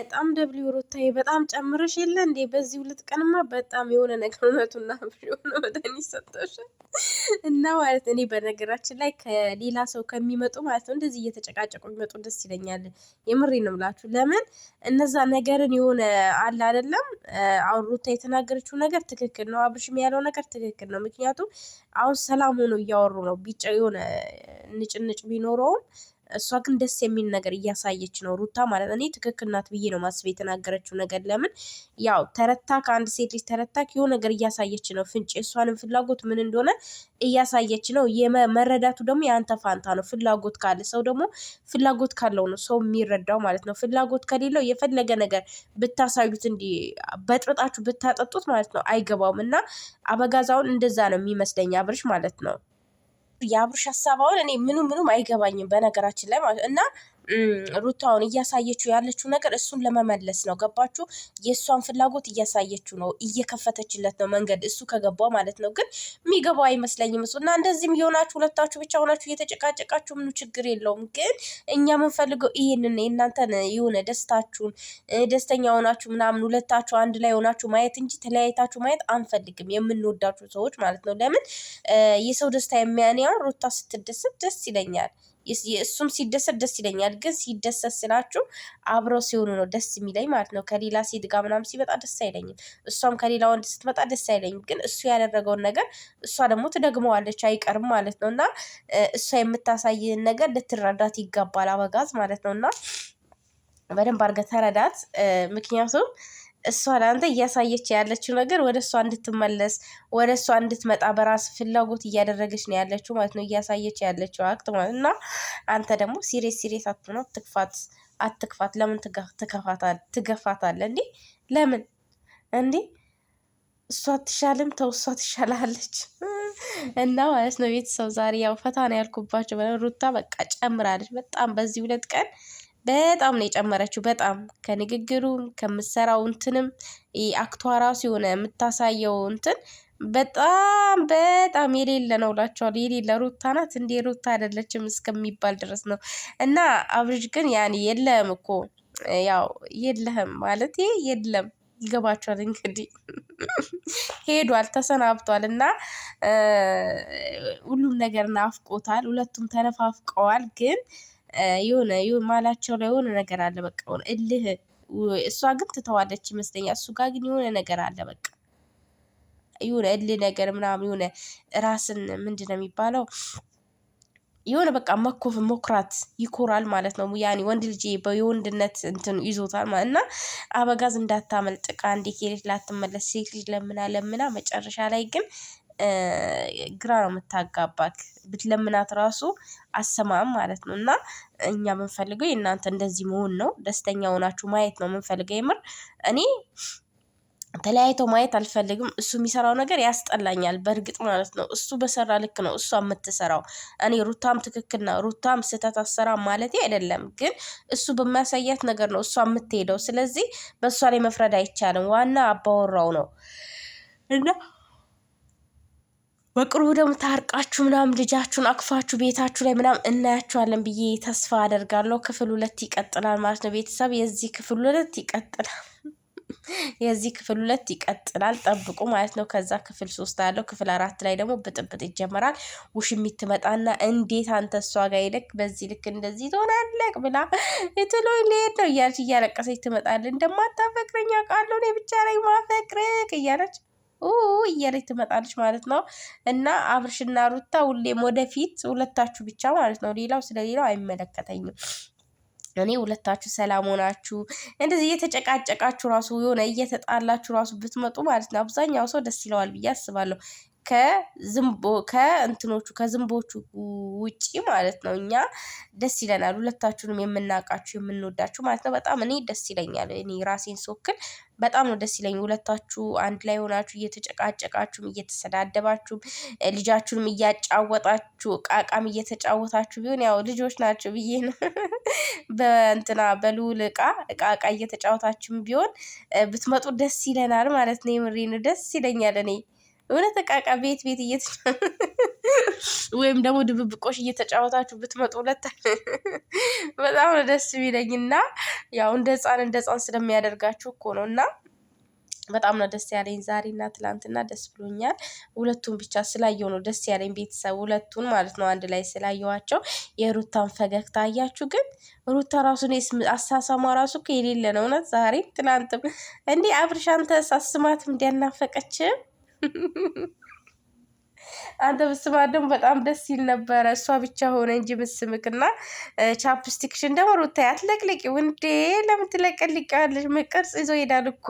በጣም ደብሊው ሩታዬ በጣም ጨምረሽ የለ እንዴ? በዚህ 2 ቀንማ በጣም የሆነ ነገር እውነቱና የሆነ መድኃኒት ሰጠሻል እና ማለት እኔ በነገራችን ላይ ከሌላ ሰው ከሚመጡ ማለት ነው እንደዚህ እየተጨቃጨቁ የሚመጡ ደስ ይለኛል። የምሬ ነው የምላችሁ። ለምን እነዛ ነገርን የሆነ አለ አይደለም። አሁን ሩታ የተናገረችው ነገር ትክክል ነው። አብርሽም ያለው ነገር ትክክል ነው። ምክንያቱም አሁን ሰላም ሆኖ እያወሩ ነው። ቢጫ የሆነ ንጭንጭ ቢኖረውም እሷ ግን ደስ የሚል ነገር እያሳየች ነው ሩታ ማለት እኔ ትክክል ናት ብዬ ነው ማስብ የተናገረችው ነገር። ለምን ያው ተረታ ከአንድ ሴት ልጅ ተረታ የሆነ ነገር እያሳየች ነው። ፍንጭ የእሷንም ፍላጎት ምን እንደሆነ እያሳየች ነው። የመረዳቱ ደግሞ የአንተ ፋንታ ነው። ፍላጎት ካለ ሰው ደግሞ ፍላጎት ካለው ነው ሰው የሚረዳው ማለት ነው። ፍላጎት ከሌለው የፈለገ ነገር ብታሳዩት እንዲህ በጥብጣችሁ ብታጠጡት ማለት ነው አይገባውም። እና አበጋዛውን እንደዛ ነው የሚመስለኝ አብርሽ ማለት ነው። የአብርሽ ሀሳባውን እኔ ምኑም አይገባኝም በነገራችን ላይ ማለት እና ሩታውን እያሳየችው ያለችው ነገር እሱን ለመመለስ ነው። ገባችሁ? የእሷን ፍላጎት እያሳየችው ነው፣ እየከፈተችለት ነው መንገድ እሱ ከገባው ማለት ነው። ግን የሚገባው አይመስለኝም እሱ እና እንደዚህም የሆናችሁ ሁለታችሁ ብቻ ሆናችሁ እየተጨቃጨቃችሁ ምኑ ችግር የለውም። ግን እኛ የምንፈልገው ይሄንን የእናንተን የሆነ ደስታችሁን ደስተኛ ሆናችሁ ምናምን ሁለታችሁ አንድ ላይ ሆናችሁ ማየት እንጂ ተለያይታችሁ ማየት አንፈልግም። የምንወዳችሁ ሰዎች ማለት ነው። ለምን የሰው ደስታ የሚያንያው ሩታ ስትደሰት ደስ ይለኛል። እሱም ሲደሰት ደስ ይለኛል። ግን ሲደሰት ስላችሁ አብረው ሲሆኑ ነው ደስ የሚለኝ ማለት ነው። ከሌላ ሴት ጋር ምናምን ሲመጣ ደስ አይለኝም። እሷም ከሌላ ወንድ ስትመጣ ደስ አይለኝም። ግን እሱ ያደረገውን ነገር እሷ ደግሞ ትደግመዋለች አይቀርም ማለት ነው። እና እሷ የምታሳይን ነገር ልትረዳት ይገባል አበጋዝ ማለት ነው። እና በደንብ አድርገህ ተረዳት። ምክንያቱም እሷ ለአንተ እያሳየች ያለችው ነገር ወደ እሷ እንድትመለስ ወደ እሷ እንድትመጣ በራስ ፍላጎት እያደረገች ነው ያለችው ማለት ነው። እያሳየች ያለችው አክት ማለት እና አንተ ደግሞ ሲሪየስ አትሆን። አትክፋት። ለምን ትገፋታለህ እንዴ? ለምን እንዴ? እሷ አትሻልም? ተው እሷ ትሻላለች። እና ማለት ነው ቤተሰብ ዛሬ ያው ፈታ ነው ያልኩባቸው። ሩታ በቃ ጨምራለች በጣም በዚህ 2 ቀን በጣም ነው የጨመረችው። በጣም ከንግግሩም ከምትሰራው እንትንም አክቷ ራሱ የሆነ የምታሳየው እንትን በጣም የሌለ ነው እላቸዋለሁ። የሌለ ሩታ ናት እንዴ? ሩታ አይደለችም እስከሚባል ድረስ ነው። እና አብርሽ ግን ያኔ የለህም እኮ ያው የለህም ማለት የለም። ይገባቸዋል እንግዲህ ሄዷል፣ ተሰናብቷል። እና ሁሉም ነገር ናፍቆታል። ሁለቱም ተነፋፍቀዋል። ግን የሆነ ማላቸው ላይ የሆነ ነገር አለ። በቃ የሆነ እልህ እሷ ግን ትተዋለች ይመስለኛል። እሱ ጋር ግን የሆነ ነገር አለ። በቃ የሆነ እልህ ነገር ምናምን የሆነ ራስን ምንድን ነው የሚባለው? የሆነ በቃ መኩራት ይኮራል ማለት ነው። ያኔ ወንድ ልጅ የወንድነት እንትን ይዞታል ማለት እና አበጋዝ እንዳታመልጥ ከአንዴ ኬሌት ላትመለስ ሴት ልጅ ለምና መጨረሻ ላይ ግን ግራ ነው የምታጋባክ። ብትለምናት ራሱ አሰማም ማለት ነው። እና እኛ የምንፈልገው የእናንተ እንደዚህ መሆን ነው። ደስተኛ ሆናችሁ ማየት ነው የምንፈልገው። የምር እኔ ተለያይተው ማየት አልፈልግም። እሱ የሚሰራው ነገር ያስጠላኛል በእርግጥ ማለት ነው። እሱ በሰራ ልክ ነው እሷ የምትሰራው። እኔ ሩታም ትክክል ነው ሩታም ስህተት አሰራ ማለት አይደለም። ግን እሱ በሚያሳያት ነገር ነው እሷ የምትሄደው። ስለዚህ በእሷ ላይ መፍረድ አይቻልም። ዋና አባወራው ነው። እና በቅርቡ ደግሞ ታርቃችሁ ምናምን ልጃችሁን አቅፋችሁ ቤታችሁ ላይ ምናምን እናያችኋለን ብዬ ተስፋ አደርጋለሁ። ክፍል 2 ይቀጥላል ማለት ነው ቤተሰብ። የዚህ ክፍል 2 ይቀጥላል ጠብቁ ማለት ነው። ከዛ ክፍል 3 ያለው ክፍል 4 ላይ ደግሞ ብጥብጥ ይጀመራል። ውሽሚት ትመጣና እንዴት አንተ እሷ ጋር ሄደክ በዚህ ልክ እንደዚህ ትሆናለህ ብላ የትሎኝ ልሄድ ነው እያለች እያለቀሰች ትመጣለች። እንደማታፈቅረኝ አውቃለሁ እኔ ብቻ ነኝ ማፈቅርክ እያለች ትመጣለች ማለት ነው። እና አብርሽና ሩታ ሁሌም ወደፊት ሁለታችሁ ብቻ ማለት ነው። ሌላው ስለሌላው አይመለከተኝም። እኔ ሁለታችሁ ሰላም ሆናችሁ እንደዚህ እየተጨቃጨቃችሁ ራሱ የሆነ እየተጣላችሁ ራሱ ብትመጡ ማለት ነው አብዛኛው ሰው ደስ ይለዋል ብዬ አስባለሁ። ከዝንቦቹ ውጪ ማለት ነው። እኛ ደስ ይለናል ሁለታችሁንም የምናውቃችሁ የምንወዳችሁ ማለት ነው። በጣም እኔ ደስ ይለኛል። እኔ ራሴን ስወክል በጣም ነው ደስ ይለኝ። ሁለታችሁ አንድ ላይ ሆናችሁ እየተጨቃጨቃችሁም እየተሰዳደባችሁም ልጃችሁንም እያጫወጣችሁ ቃቃም እየተጫወታችሁ ቢሆን ያው ልጆች ናቸው ብዬ ነው በልዑል እቃ እየተጫወታችሁም ቢሆን ብትመጡ ደስ ይለናል ማለት ነው። የምሬን ደስ ይለኛል። እኔ እውነት እቃ ቤት ወይም ደግሞ ድብብቆሽ እየተጫወታችሁ ብትመጡ ሁለት በጣም ነው ደስ የሚለኝና ያው እንደ ህፃን ስለሚያደርጋችሁ እኮ ነው። እና በጣም ነው ደስ ያለኝ ዛሬና ትላንትና ደስ ብሎኛል። ሁለቱን ብቻ ስላየው ነው ደስ ያለኝ ቤተሰብ ሁለቱን ማለት ነው አንድ ላይ ስላየዋቸው። የሩታን ፈገግታ አያችሁ ግን ሩታ ራሱ አሳሳሟ ራሱ እኮ የሌለ ነው እውነት። ዛሬም ትላንትም እንዲህ አብርሽ አንተ ሳስማትም እንዲያናፈቀችም አንተ ብስማት ደግሞ በጣም ደስ ይል ነበረ። እሷ ብቻ ሆነ እንጂ ብስምክና ቻፕስቲክሽን ደግሞ ሩታ አትለቅልቂው እንዴ! ለምን ትለቀልቂዋለሽ? ቅርጽ ይዞ ይሄዳል እኮ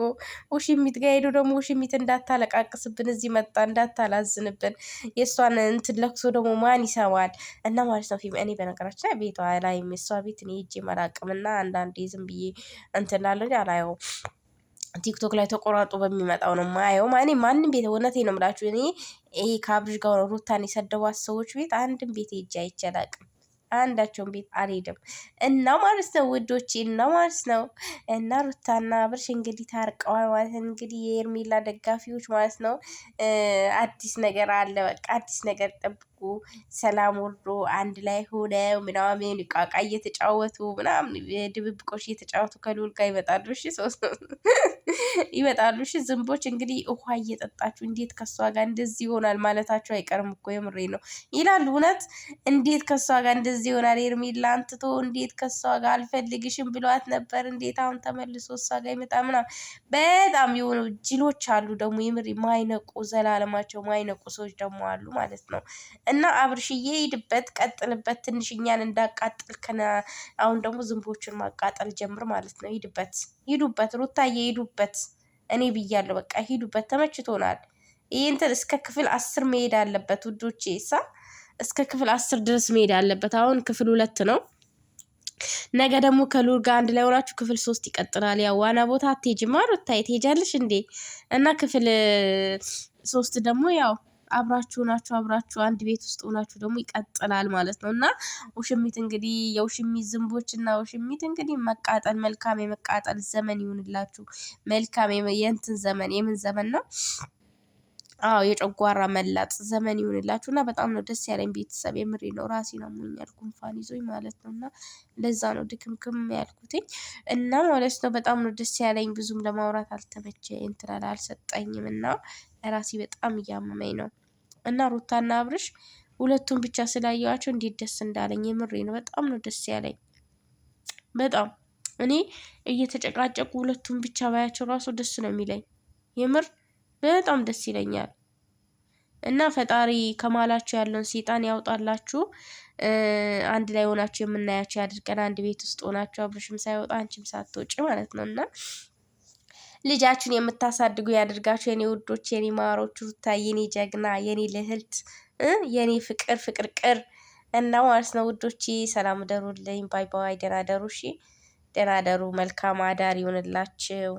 ውሽሚት ጋር ሄዶ ደግሞ ውሽሚት እንዳታለቃቅስብን እዚህ መጣ እንዳታላዝንብን። የእሷን እንትን ለቅሶ ደግሞ ማን ይሰማል? እና ማለት ነው እኔ በነገራችን ላይ ቤቷ ላይ የእሷ ቤት እኔ ሄጄ መራቅምና አንዳንዴ ዝም ብዬ እንትን ላለሁ አላየው ቲክቶክ ላይ ተቆራርጦ በሚመጣው ነው ማየው። ማንም ቤት እውነቴ ነው የምላችሁ እኔ ይሄ ከአብርሽ ጋር ሩታን የሰደቧት ሰዎች ቤት አንድም ቤት ሄጄ አይቼ አላቅም። አንዳቸውን ቤት አልሄድም እና ማለት ነው ውዶቼ እና ማለት ነው። እና ሩታና አብርሽ እንግዲህ ታርቀዋል ማለት ነው። እንግዲህ የኤርሜላ ደጋፊዎች ማለት ነው አዲስ ነገር አለ፣ በቃ አዲስ ነገር ጠብቁ። ሰላም ወርዶ አንድ ላይ ሆነው ምናምን ቃቃ እየተጫወቱ ምናምን ድብብቆሽ እየተጫወቱ ከልዑል ጋር ይመጣሉ። እሺ ይመጣሉ። እሺ ዝንቦች እንግዲህ ውሃ እየጠጣችሁ እንዴት ከሷ ጋር እንደዚህ ይሆናል ማለታቸው አይቀርም እኮ የምሬ ነው ይላሉ። እውነት እንዴት ከሷ ጋር እንደዚህ ይሆናል? ኤርሜላ አንትቶ እንዴት ከሷ ጋር አልፈልግሽም ብሏት ነበር። እንዴት አሁን ተመልሶ እሷ ጋር ይመጣ ምናምን። በጣም የሆኑ ጅሎች አሉ ደግሞ የምሬ ማይነቁ ዘላለማቸው ማይነቁ ሰዎች ደግሞ አሉ ማለት ነው። እና አብርሽዬ ሂድበት፣ ቀጥልበት፣ ትንሽ እኛን እንዳቃጥል አሁን ደግሞ ዝንቦችን ማቃጠል ጀምር ማለት ነው። ሂዱበት፣ ሩታዬ ሂዱበት። እኔ ብያለሁ በቃ ሂዱበት፣ ተመችቶናል። ይህ እንትን እስከ ክፍል 10 መሄድ አለበት ውዶቼ። እስከ ክፍል 10 ድረስ መሄድ አለበት። አሁን ክፍል 2 ነው። ነገ ደግሞ ከልዑል ጋር አንድ ላይ ሆናችሁ ክፍል 3 ይቀጥላል። ያው ዋና ቦታ አትሄጂማ ሩታዬ፣ ትሄጃለሽ እንዴ? እና ክፍል 3 ደግሞ ያው አብራችሁ አንድ ቤት ውስጥ ሆናችሁ ደግሞ ይቀጥላል ማለት ነው። እና ውሽሚት እንግዲህ የውሽሚት ዝንቦች እና ውሽሚት እንግዲህ መቃጠል መልካም የመቃጠል ዘመን ይሁንላችሁ። መልካም የእንትን ዘመን የምን ዘመን ነው? አዎ የጨጓራ መላጥ ዘመን ይሁንላችሁ። እና በጣም ነው ደስ ያለኝ ቤተሰብ የምሬ ነው። ራሴን አሞኛል ጉንፋን ይዞኝ ማለት ነው። እና ለዛ ነው ድክምክም ያልኩትኝ እና ማለት ነው። በጣም ነው ደስ ያለኝ። ብዙም ለማውራት አልተመቸ እንትላል አልሰጠኝም እና ራሴ በጣም እያመመኝ ነው። እና ሩታና አብርሽ ሁለቱን ብቻ ስላየዋቸው እንዴት ደስ እንዳለኝ የምሬ ነው። በጣም ነው ደስ ያለኝ። በጣም እኔ እየተጨቃጨቁ ሁለቱን ብቻ ባያቸው ራሱ ደስ ነው የሚለኝ የምር በጣም ደስ ይለኛል። እና ፈጣሪ ከማላችሁ ያለውን ሰይጣን ያውጣላችሁ። አንድ ላይ ሆናችሁ የምናያቸው ያድርገን። አንድ ቤት ውስጥ ሆናችሁ አብርሽም ሳይወጣ አንቺም ሳትወጪ ማለት ነው። እና ልጃችሁን የምታሳድጉ ያድርጋችሁ የኔ ውዶች፣ የኔ ማሮች፣ ሩታ የኔ ጀግና፣ የኔ ልህልት፣ የኔ ፍቅር እና ማለት ነው ውዶቼ። ሰላም ደሩልኝ። ባይ ባይ። ደህና ደሩ። እሺ ደህና ደሩ። መልካም አዳር ይሆንላችሁ።